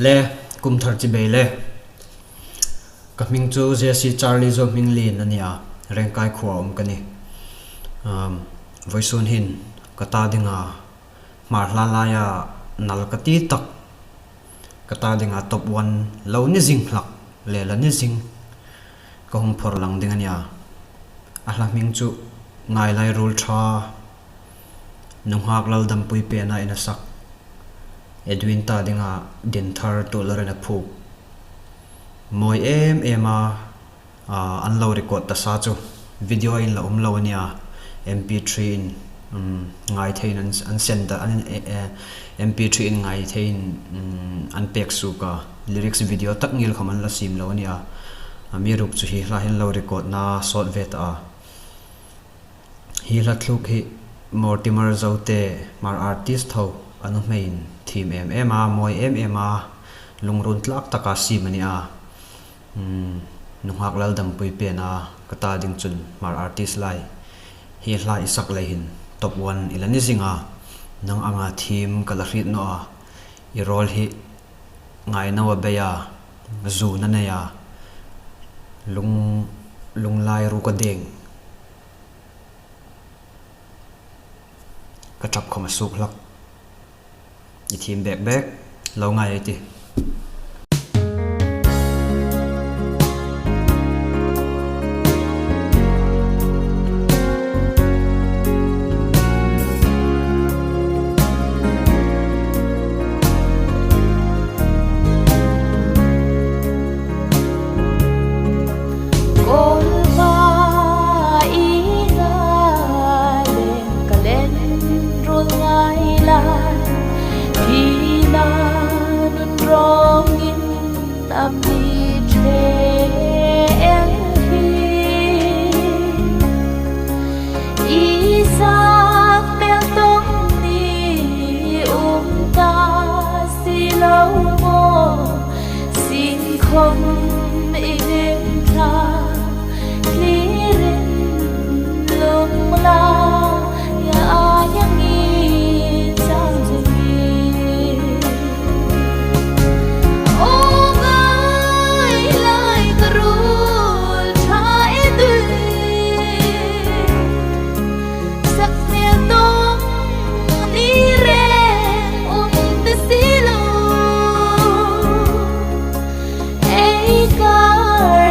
le kum thar chi be le ka ming chu Jesse Charlie zo ming lin ania reng kai khwa kani voisun hin kata dinga mar hla la ya nal kati tak kata dinga top 1 lo ni jing hlak le la ni jing ka hum phor lang ding ania ahla ming chu ngai lai rul tha nung hak lal dam pui pe na ina sak Edwin ta dinga din thar to la na phu moi ema an lo record ta sa chu video in la lo ania mp3 in ngai thein an send an mp3 in ngai thein an pek su ka lyrics video tak ngil khaman la sim lo ania ami ruk chu hi la hin lo record na short vet a hi la thluk hi Mortimer zote mar artist tho anu main team a moi a lungrun tlak taka sim ania nung hak lal dam pui pe na kata ding chun mar artist lai hi hla isak lai hin top 1 ilani zinga nang anga team kala hrit no a I role hi ngai na wa beya zu na na ya lung lai ru ka deng ka chap khoma suk lak I team back lo ngai ti car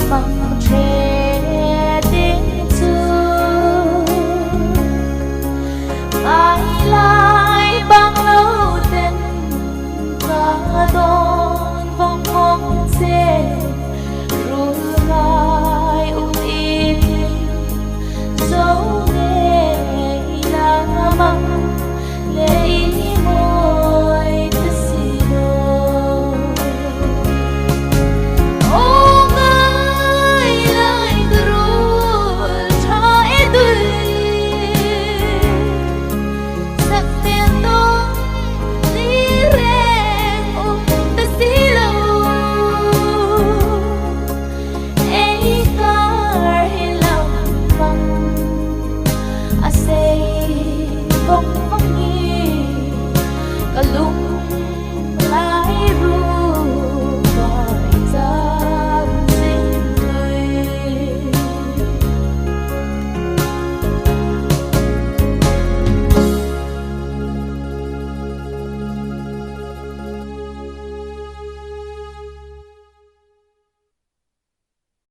mang tre đến chưa ai lại bằng lâu tên cả đón vòng mong dễ rồi lại ưu im dấu nghề là mong lấy môi ta xì đồ ô ngơi lại gửi cho em đuổi sắc tiền đó đi rèn ôm ta xì lô ấy car hi lòng vòng a say vòng